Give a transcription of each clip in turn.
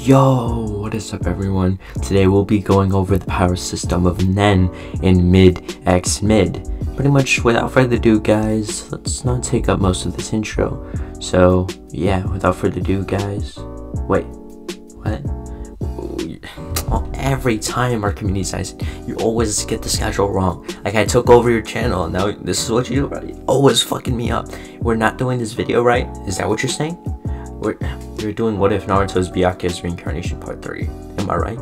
Yo, what is up everyone? Today we'll be going over the power system of Nen in mid x mid. Pretty much without further ado guys, let's not take up most of this intro. So yeah, without further ado guys, wait, what? Well, every time our community says, you always get the schedule wrong. Like I took over your channel and now this is what you do, right? You're always fucking me up. We're not doing this video right? Is that what you're saying? We're doing What If Naruto's Byakuya's Reincarnation Part 3. Am I right?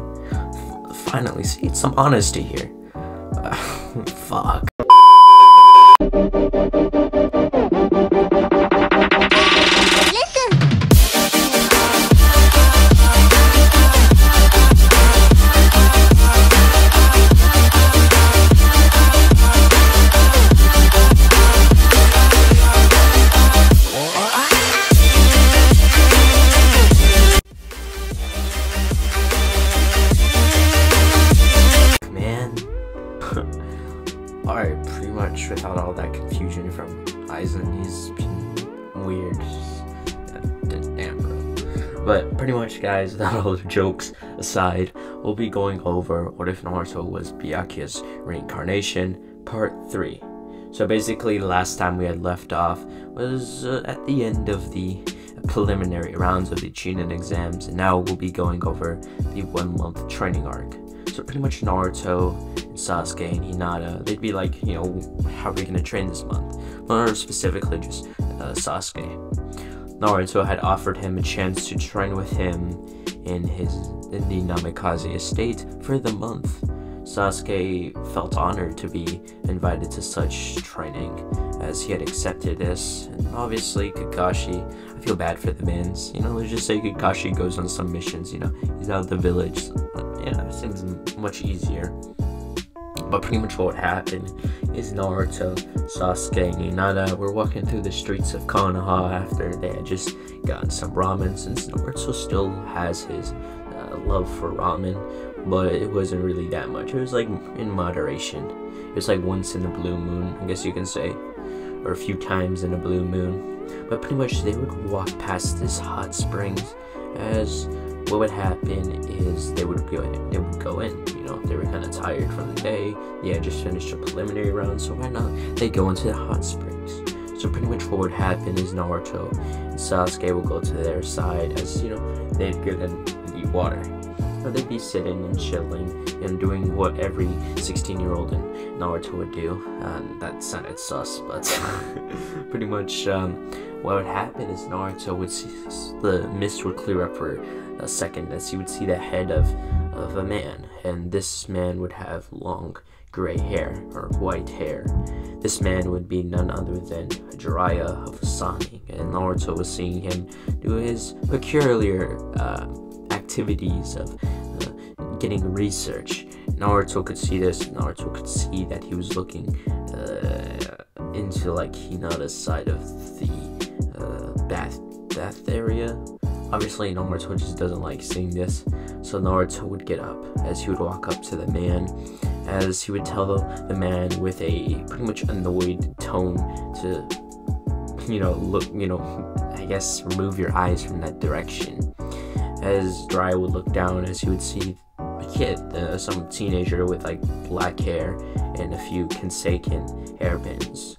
Finally, see, some honesty here. Fuck. Alright, pretty much without all that confusion from Aizen, he's been weird. Damn, bro. But pretty much, guys, without all the jokes aside, we'll be going over What If Naruto was Byakuya's Reincarnation Part 3. So basically, the last time we had left off was at the end of the preliminary rounds of the Chunin exams, and now we'll be going over the 1-month training arc. So pretty much Naruto and Sasuke and Hinata, they'd be like, you know, how are we gonna train this month? Or specifically just Sasuke. Naruto had offered him a chance to train with him in the Namikaze estate for the month. Sasuke felt honored to be invited to such training, as he had accepted this. And obviously Kakashi, I feel bad for the mans. You know, let's just say Kakashi goes on some missions, you know, he's out of the village. Yeah, it seems much easier. But pretty much what happened is Naruto, Sasuke, and Hinata were walking through the streets of Konoha after they had just gotten some ramen, since Naruto still has his love for ramen, but it wasn't really that much. It was like in moderation. It was like once in a blue moon, I guess you can say, or a few times in a blue moon. But pretty much they would walk past this hot springs, as what would happen is they would go in, you know, they were kind of tired from the day. They had just finished a preliminary round, so why not? They go into the hot springs. So pretty much what would happen is Naruto and Sasuke will go to their side, as, you know, they'd get in the water. So they'd be sitting and chilling and doing what every 16-year-old in Naruto would do. That sounded sus, but pretty much what would happen is Naruto would see the mist would clear up for a second, as he would see the head of a man, and this man would have long gray hair or white hair. This man would be none other than Jaraya of Asani, and Naruto was seeing him do his peculiar activities of getting research. Naruto could see this. Naruto could see that he was looking into like Hinata's side of the bath area. Obviously Naruto just doesn't like seeing this, so Naruto would get up, as he would walk up to the man, as he would tell the man with a pretty much annoyed tone to, you know, look, you know, I guess remove your eyes from that direction. As Jiraiya would look down, as he would see a kid, some teenager with like black hair and a few Kensekin hairpins.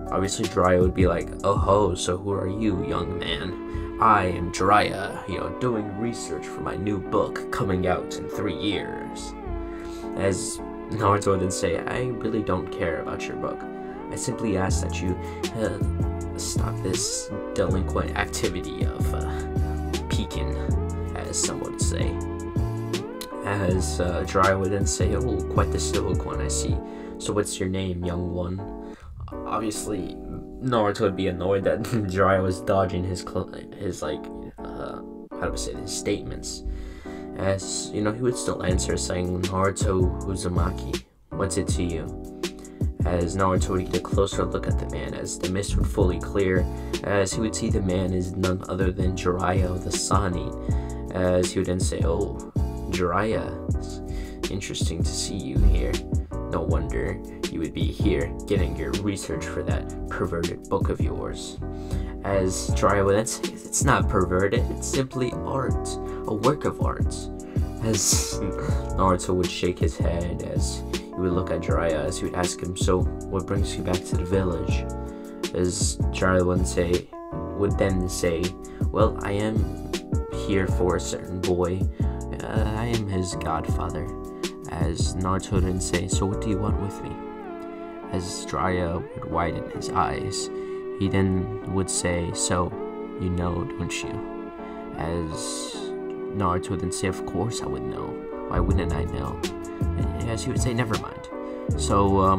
Obviously Jiraiya would be like, oh ho, so who are you, young man? I am Jiraiya, you know, doing research for my new book coming out in 3 years. As Naruto would then say, I really don't care about your book. I simply ask that you stop this delinquent activity of peeking, as some would say. As Jiraiya would then say, oh, quite the stoic one, I see. So what's your name, young one? Obviously, Naruto would be annoyed that Jiraiya was dodging his like, how do I say this, statements. As, you know, he would still answer saying, Naruto Uzumaki, what's it to you? As Naruto would get a closer look at the man, as the mist would fully clear, as he would see the man is none other than Jiraiya of the Sani. As he would then say, oh, Jiraiya, it's interesting to see you here. No wonder you would be here getting your research for that perverted book of yours. As Jaraya would say, it's not perverted, it's simply art. a work of art. As Naruto would shake his head as he would look at Jiraiya, as he would ask him, "So, what brings you back to the village?" As Jiraiya would then say, "Well, I am here for a certain boy. I am his godfather." As Naruto didn't say, "So what do you want with me?" As Jiraiya would widen his eyes, he then would say, "So, you know, don't you?" As Naruto would then say, "Of course I would know. Why wouldn't I know?" And as he would say, "Never mind. So, I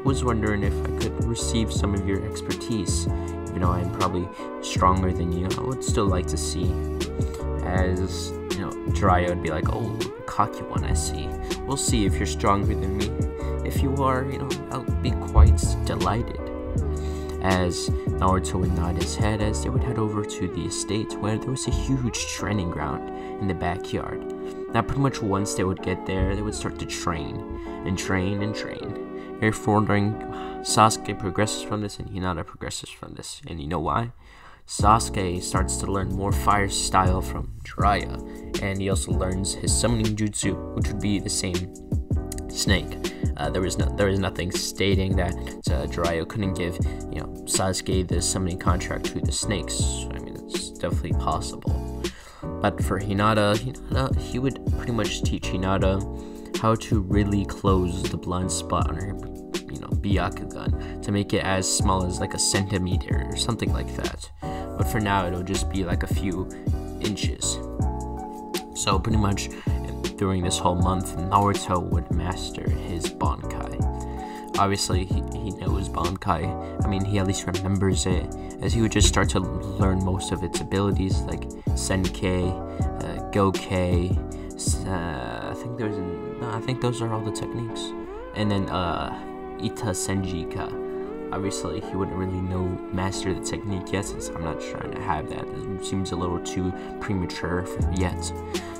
was wondering if I could receive some of your expertise. Even though I'm probably stronger than you, I would still like to see." As, Jiraiya would be like, "Oh, cocky one, I see. We'll see if you're stronger than me. If you are, I'll be quite delighted." As Naruto would nod his head as they would head over to the estate where there was a huge training ground in the backyard. Now pretty much once they would get there, they would start to train and train and train. Therefore, Sasuke progresses from this and Hinata progresses from this. And you know why? Sasuke starts to learn more fire style from Jiraiya, and he also learns his summoning jutsu, which would be the same snake. There was nothing stating that Jiraiya couldn't give Sasuke the summoning contract to the snakes. I mean, it's definitely possible. But for Hinata, he would pretty much teach Hinata how to really close the blind spot on her Byakugan to make it as small as like a centimeter or something like that. But for now, it'll just be like a few inches. So pretty much during this whole month, Naruto would master his Bankai. Obviously, he knows Bankai. I mean, he at least remembers it, as he would just start to learn most of its abilities, like Senkei, Gokei. I think those are all the techniques. And then Ita Senjika. Obviously, he wouldn't really master the technique yet, since I'm not trying to have that. It seems a little too premature yet.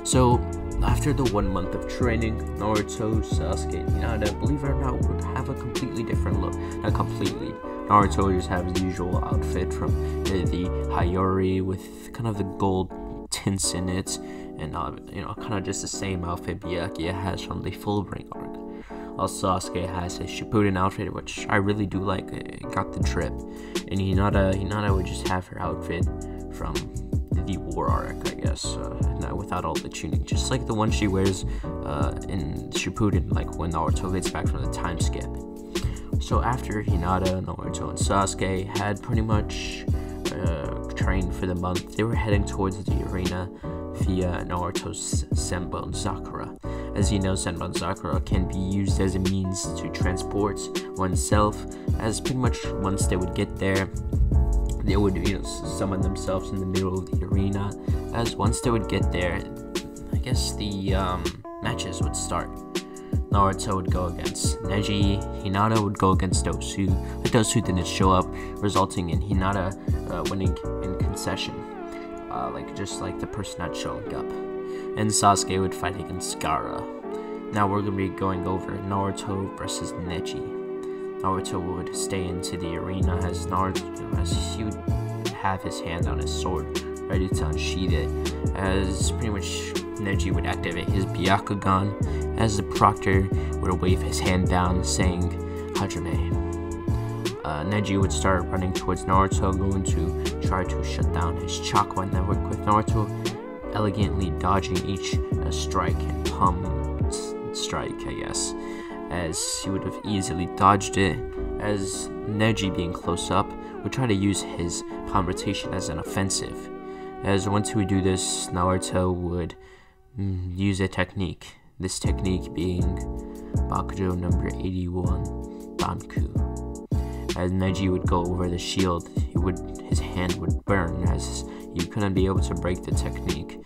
So, after the 1 month of training, Naruto, Sasuke, and Hinata, believe it or not, would have a completely different look. Not completely. Naruto would just have his usual outfit from the Hiyori with kind of the gold tints in it, and kind of just the same outfit Byakuya has from the full ring arc. Also, Sasuke has his Shippuden outfit, which I really do like. It got the drip. And Hinata would just have her outfit from the war arc, I guess, without all the tuning, just like the one she wears in Shippuden, like when Naruto gets back from the time skip. So after Hinata, Naruto, and Sasuke had pretty much trained for the month, they were heading towards the arena via Naruto's Senbon Sakura. As you know, Senbon Sakura can be used as a means to transport oneself, as pretty much once they would get there, they would summon themselves in the middle of the arena. As once they would get there, I guess the matches would start. Naruto would go against Neji, Hinata would go against Dosu, but Dosu didn't show up, resulting in Hinata winning in concession, just like the person not showing up. And Sasuke would fight against Gara. Now we're going to be going over Naruto versus Neji. Naruto would stay into the arena as he would have his hand on his sword, ready to unsheath it, as pretty much Neji would activate his Byakugan, as the proctor would wave his hand down, saying, "Hajime." Neji would start running towards Naruto, going to try to shut down his chakra network, with Naruto elegantly dodging each strike and palm strike, I guess, as he would have easily dodged it, as Neji, being close up, would try to use his palm rotation as an offensive. As once he would do this, Naruto would use a technique, this technique being Bakujo number 81, Danku. As Neji would go over the shield, his hand would burn, as he couldn't be able to break the technique,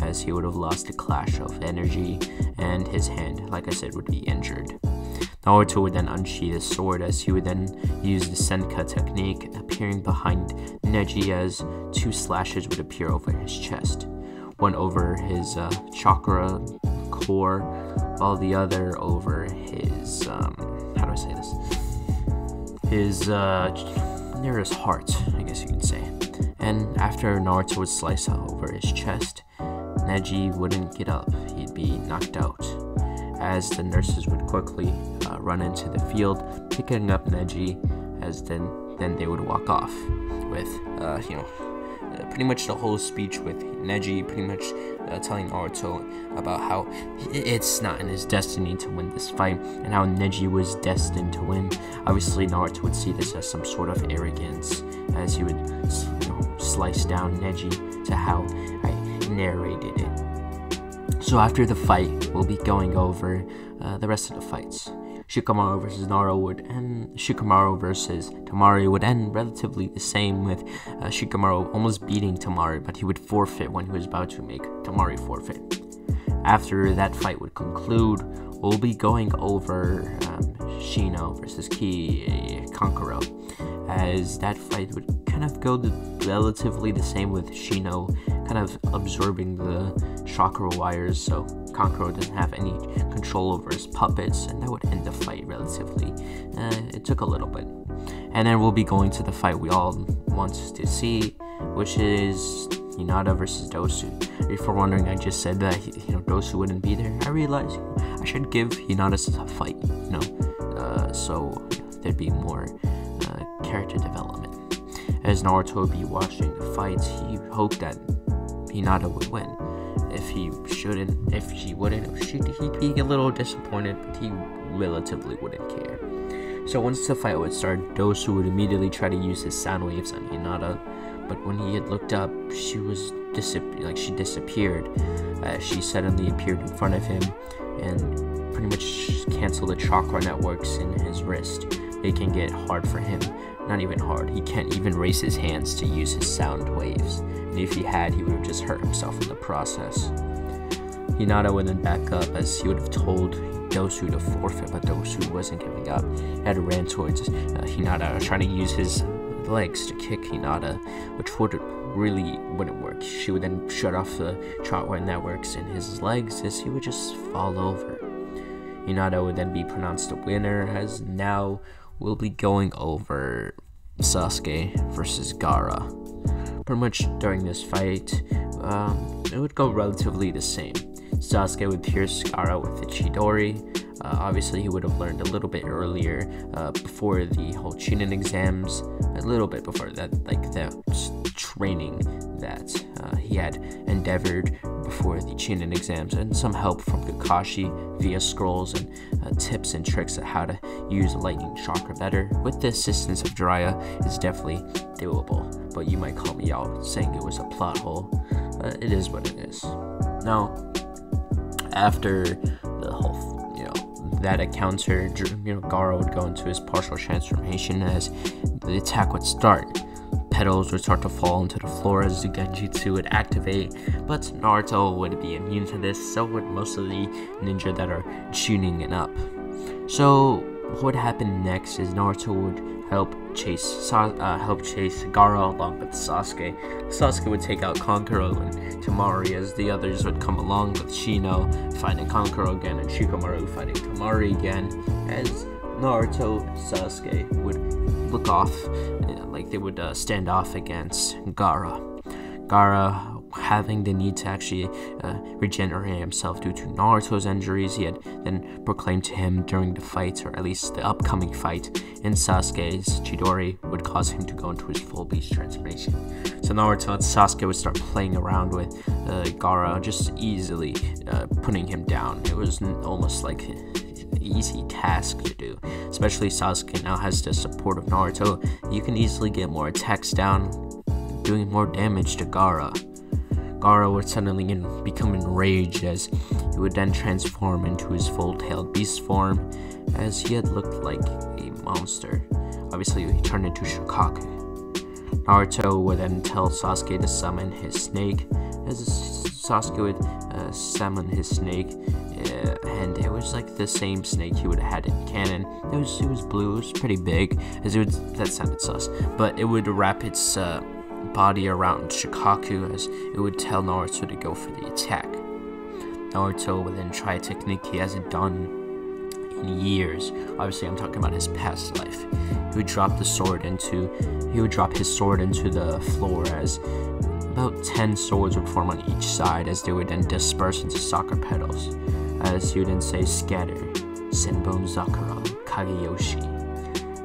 as he would have lost a clash of energy, and his hand, like I said, would be injured. Naruto would then unsheath his sword, as he would then use the Senka technique, appearing behind Neji, as 2 slashes would appear over his chest. One over his chakra core, while the other over his, his near his heart, I guess you could say. And after Naruto would slice over his chest, Neji wouldn't get up. He'd be knocked out, as the nurses would quickly run into the field, picking up Neji, as then they would walk off with, pretty much the whole speech with Neji pretty much telling Naruto about how it's not in his destiny to win this fight, and how Neji was destined to win. Obviously, Naruto would see this as some sort of arrogance, as he would slice down Neji to how I narrated it. So after the fight, we'll be going over the rest of the fights. Shikamaru versus Naruto would end. Shikamaru versus Temari would end relatively the same, with Shikamaru almost beating Temari, but he would forfeit when he was about to make Temari forfeit. After that fight would conclude, we'll be going over Shino versus Kankuro, as that fight would kind of go relatively the same, with Shino kind of absorbing the chakra wires, so Kankuro doesn't have any control over his puppets, and that would end the fight relatively. It took a little bit. And then we'll be going to the fight we all want to see, which is Hinata versus Dosu. If you're wondering, I just said that Dosu wouldn't be there. I realized I should give Hinata a fight, so there'd be more character development. As Naruto would be watching the fights, he hoped that Hinata would win. If she wouldn't, he'd be a little disappointed, but he relatively wouldn't care. So once the fight would start, Dosu would immediately try to use his sound waves on Hinata, but when he had looked up, she disappeared. She suddenly appeared in front of him and pretty much canceled the chakra networks in his wrist, making it hard for him. Not even hard, he can't even raise his hands to use his sound waves, and if he had, he would have just hurt himself in the process. Hinata would then back up, as he would have told Dosu to forfeit, but Dosu wasn't giving up. He had ran towards Hinata, trying to use his legs to kick Hinata, which wouldn't work. She would then shut off the chakra networks in his legs, as he would just fall over. Hinata would then be pronounced the winner, as now we'll be going over Sasuke versus Gara. Pretty much during this fight, it would go relatively the same. Sasuke would pierce Gara with the Chidori. Obviously, he would have learned a little bit earlier, before the whole Chunin exams, a little bit before that, like the training that he had endeavored before the Chunin exams, and some help from Kakashi via scrolls and tips and tricks on how to use lightning chakra better. With the assistance of Jaraya, it's definitely doable, but you might call me out saying it was a plot hole. It is what it is. Now, after the whole that encounter, Gara would go into his partial transformation, as the attack would start. Petals would start to fall into the floor as the Genjutsu would activate, but Naruto would be immune to this, so would most of the ninja that are tuning it up. So what would happen next is Naruto would help chase Gara along with Sasuke. Sasuke would take out Kankuro and Temari, as the others would come along, with Shino fighting Kankuro again and Shikamaru fighting Temari again, as Naruto and Sasuke would look off, like they would stand off against Gara. Gara, having the need to actually regenerate himself due to Naruto's injuries, he had then proclaimed to him during the fight, or at least the upcoming fight in Sasuke's Chidori, would cause him to go into his full Bleach transformation. So Naruto and Sasuke would start playing around with Gara, just easily putting him down. It was almost like an easy task to do, especially Sasuke now has the support of Naruto. You can easily get more attacks down, doing more damage to Gara. Gara would suddenly become enraged, as he would then transform into his full-tailed beast form, as he had looked like a monster. Obviously, he turned into Shikaku. Naruto would then tell Sasuke to summon his snake, as Sasuke would summon his snake, and it was like the same snake he would have had in canon. It was blue, it was pretty big, that sounded sus, but it would wrap its body around Shikaku, as it would tell Naruto to go for the attack. Naruto would then try a technique he hasn't done in years. Obviously, I'm talking about his past life. He would drop his sword into the floor, about 10 swords would form on each side, as they would then disperse into soccer petals, as he would then say scatter, Senbon Zakura, Kageyoshi,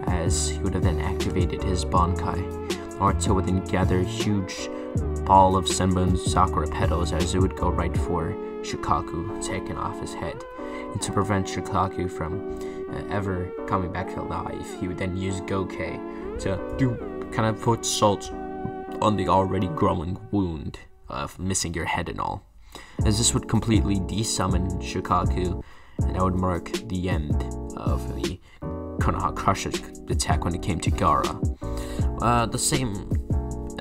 as he would have then activated his Bankai. Naruto would then gather a huge ball of Senbon Sakura petals, as it would go right for Shukaku, taking off his head. And to prevent Shukaku from ever coming back to life, he would then use Gokei to kind of put salt on the already growing wound of missing your head and all, as this would completely desummon Shukaku, and that would mark the end of the Konoha Crush attack when it came to Gara. The same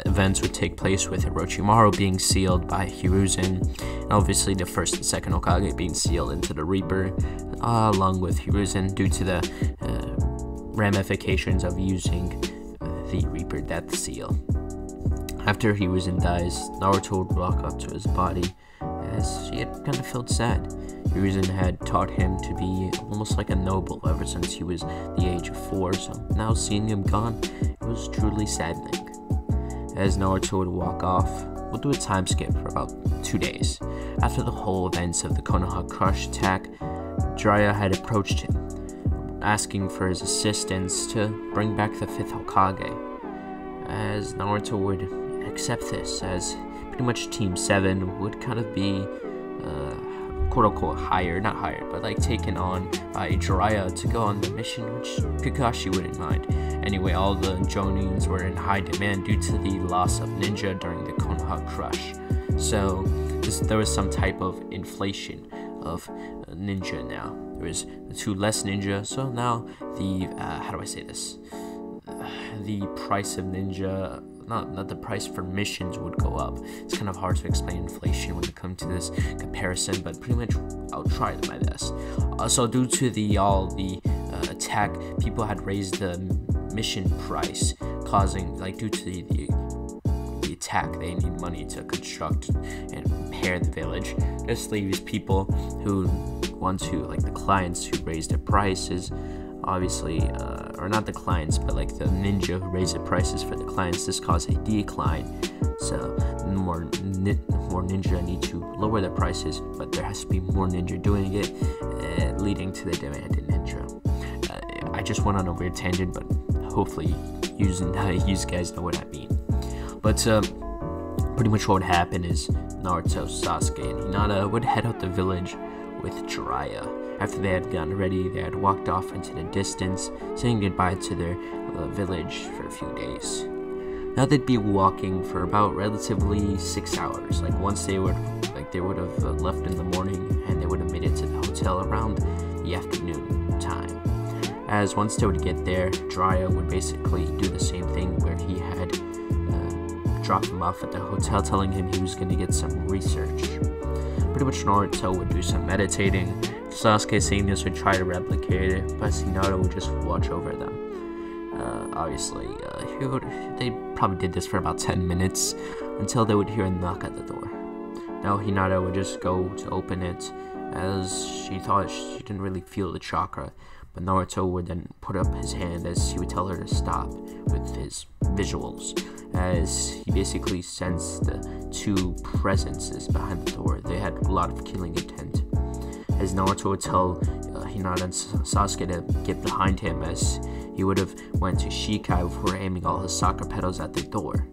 events would take place with Orochimaru being sealed by Hiruzen, and obviously the first and second Hokage being sealed into the Reaper, along with Hiruzen, due to the ramifications of using the Reaper Death Seal. After Hiruzen dies, Naruto would walk up to his body, as he had kind of felt sad. Hiruzen had taught him to be almost like a noble ever since he was the age of 4, so now seeing him gone, it was truly saddening. As Naruto would walk off, we'll do a time skip for about 2 days. After the whole events of the Konoha Crush attack, Jiraiya had approached him, asking for his assistance to bring back the 5th Hokage, as Naruto would accept this, as pretty much Team 7 would kind of be quote-unquote not hired, but like taken on by Jiraiya to go on the mission, which Kakashi wouldn't mind. Anyway, all the Jonins were in high demand due to the loss of ninja during the Konoha Crush, so there was some type of inflation of ninja now. There was 2 less ninja, so now the how do I say this? The price of ninja, not the price for missions, would go up. It's kind of hard to explain inflation when it comes to this comparison, but pretty much I'll try my best. So due to the attack, people had raised the mission price, causing, like, due to the attack, they need money to construct and repair the village. This leaves people who want to, like the clients who raise the prices, obviously, or not the clients, but like the ninja who raise the prices for the clients. This caused a decline, so more ninja need to lower their prices, but there has to be more ninja doing it, leading to the demand in ninja. I just went on a weird tangent, but hopefully you guys know what I mean. But pretty much what would happen is Naruto, Sasuke, and Hinata would head out the village with Jiraiya. After they had gotten ready, they had walked off into the distance, saying goodbye to their village for a few days. Now they'd be walking for about relatively 6 hours. Like once they would have left in the morning, and they would have made it to the hotel around the afternoon time. As once they would get there, Jiraiya would basically do the same thing where he had dropped him off at the hotel, telling him he was going to get some research. Pretty much Naruto would do some meditating. Sasuke, seeing this, would try to replicate it, but Hinata would just watch over them. Obviously, they probably did this for about 10 minutes, until they would hear a knock at the door. Now Hinata would just go to open it, as she thought she didn't really feel the chakra, but Naruto would then put up his hand as he would tell her to stop with his visuals, as he basically sensed the 2 presences behind the door. They had a lot of killing intent. As Naruto would tell Hinata and Sasuke to get behind him, as he would have went to Shikai before aiming all his soccer petals at the door.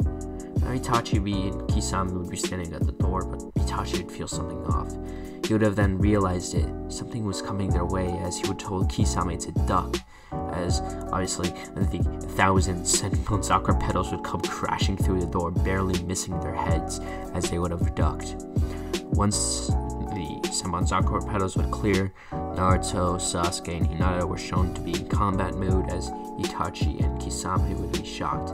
Now Itachi and Kisame would be standing at the door, but Itachi would feel something off. He would have then realized it. Something was coming their way, as he would tell Kisame to duck, as obviously the 1,000 Senbon Sakura petals would come crashing through the door, barely missing their heads as they would have ducked. Once the Senbon Sakura petals would clear, Naruto, Sasuke, and Hinata were shown to be in combat mode, as Itachi and Kisame would be shocked.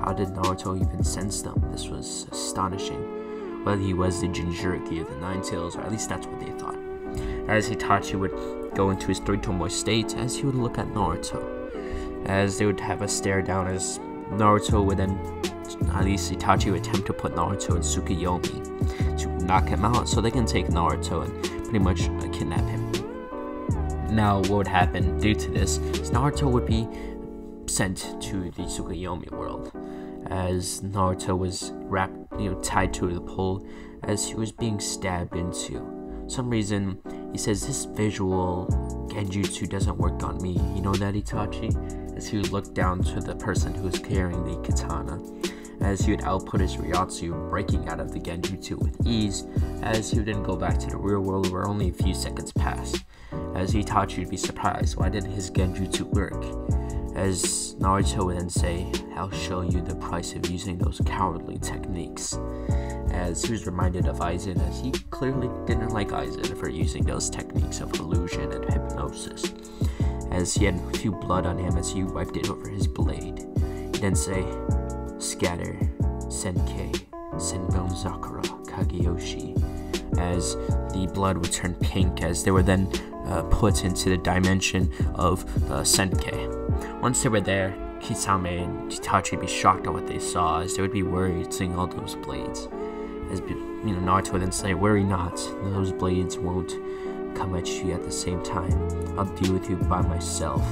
How did Naruto even sense them? This was astonishing. Well, he was the Jinchuriki of the Nine Tails, or at least that's what they thought. As Itachi would go into his 3 tomoe state, as he would look at Naruto, as they would have a stare down, as Naruto would then, at least Itachi would attempt to put Naruto in Tsukuyomi to knock him out, so they can take Naruto and pretty much kidnap him. Now what would happen due to this is Naruto would be sent to the Tsukuyomi world, as Naruto was tied to the pole as he was being stabbed into. For some reason, he says this visual genjutsu doesn't work on me. You know that, Itachi? As he would look down to the person who was carrying the katana, as he would output his Ryatsu, breaking out of the genjutsu with ease, as he would then go back to the real world where only a few seconds passed. As Itachi would be surprised, why didn't his genjutsu work? As Naruto would then say, I'll show you the price of using those cowardly techniques. As he was reminded of Aizen, as he clearly didn't like Aizen for using those techniques of illusion and hypnosis. As he had a few blood on him as he wiped it over his blade. He'd then say, Scatter, Senkei, Senbon Zakura, Kageyoshi. As the blood would turn pink as they were then put into the dimension of Senkei. Once they were there, Kisame and Itachi would be shocked at what they saw, as they would be worried seeing all those blades. As Naruto would then say, worry not, those blades won't come at you at the same time. I'll deal with you by myself.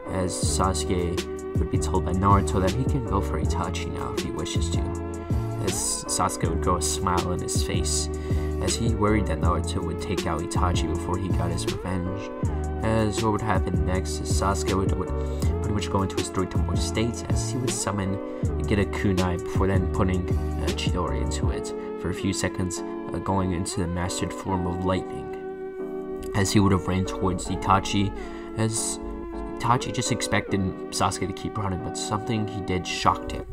As Sasuke would be told by Naruto that he can go for Itachi now if he wishes to. As Sasuke would grow a smile on his face, as he worried that Naruto would take out Itachi before he got his revenge. As what would happen next is Sasuke would pretty much go into his Dorito state as he would summon and get a kunai before then putting Chidori into it for a few seconds, going into the mastered form of lightning. As he would have ran towards Itachi, as Itachi just expected Sasuke to keep running, but something he did shocked him.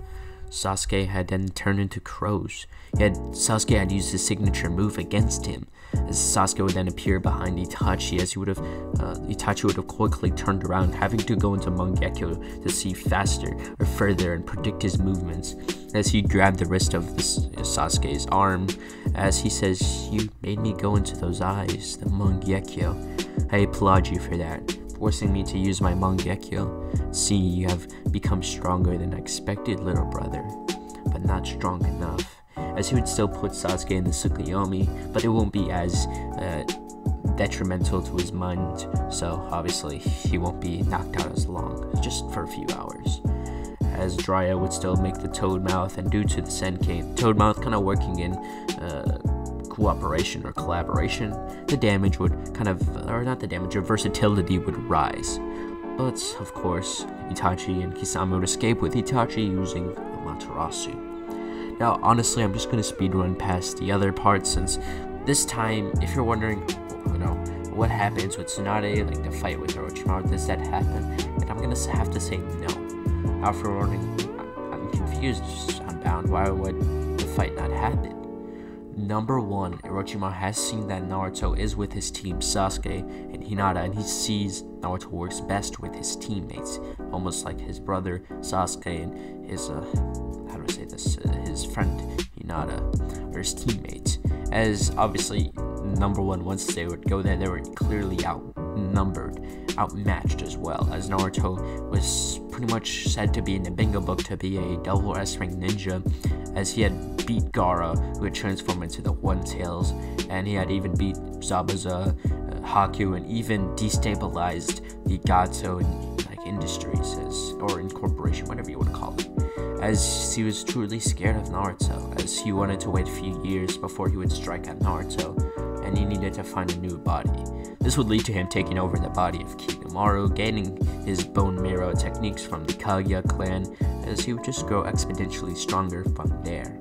Sasuke had then turned into crows. Sasuke had used his signature move against him, as Sasuke would then appear behind Itachi, as Itachi would have quickly turned around, having to go into Mangekyo to see faster or further and predict his movements, as he grabbed the wrist of Sasuke's arm, as he says, you made me go into those eyes, the Mangekyo. I applaud you for that, forcing me to use my Mangekyo. See, you have become stronger than I expected, little brother, but not strong enough. As he would still put Sasuke in the Tsukuyomi, but it won't be as detrimental to his mind, so obviously he won't be knocked out as long, just for a few hours. As Jiraiya would still make the Toad Mouth, and due to the Senkei, Toad Mouth kind of working in cooperation or collaboration, the damage would your versatility would rise. But, of course, Itachi and Kisame would escape with Itachi using Amaterasu. Now, honestly, I'm just going to speedrun past the other parts, since this time, if you're wondering, what happens with Tsunade, like the fight with Orochimaru, does that happen? And I'm going to have to say no. After warning, I'm confused, Unbound, why would the fight not happen? Number one, Orochimaru has seen that Naruto is with his team Sasuke and Hinata, and he sees Naruto works best with his teammates, almost like his brother Sasuke and his, his friend Hinata, or his teammates. As obviously, number one, once they would go there, they were clearly outmatched as well, as Naruto was pretty much said to be in the bingo book to be a double S rank ninja, as he had beat Gara, who had transformed into the One Tails, and he had even beat Zabuza, Haku, and even destabilized the Gato Industries, or incorporation, whatever you want to call it, as he was truly scared of Naruto, as he wanted to wait a few years before he would strike at Naruto, and he needed to find a new body. This would lead to him taking over the body of Kikamaru, gaining his bone marrow techniques from the Kaguya clan, as he would just grow exponentially stronger from there.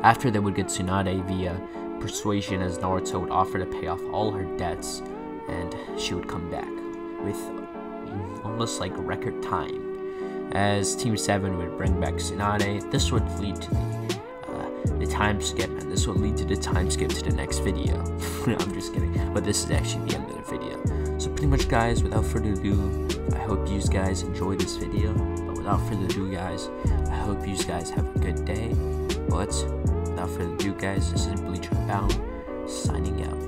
After they would get Tsunade via persuasion, as Naruto would offer to pay off all her debts, and she would come back with almost like record time. As Team 7 would bring back Tsunade, this would lead to the time skip, and this will lead to the time skip to the next video. I'm just kidding, but this is actually the end of the video. So pretty much, guys, without further ado, I hope you guys enjoyed this video. But without further ado, guys, I hope you guys have a good day. But without further ado, guys, this is Bleach Unbound, signing out.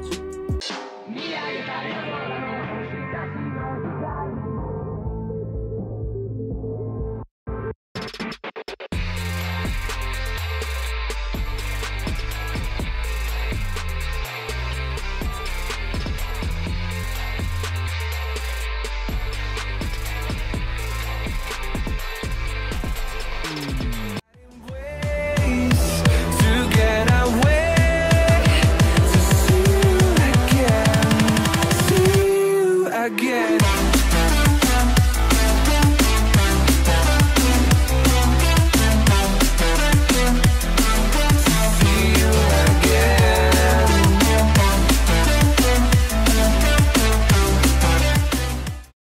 again.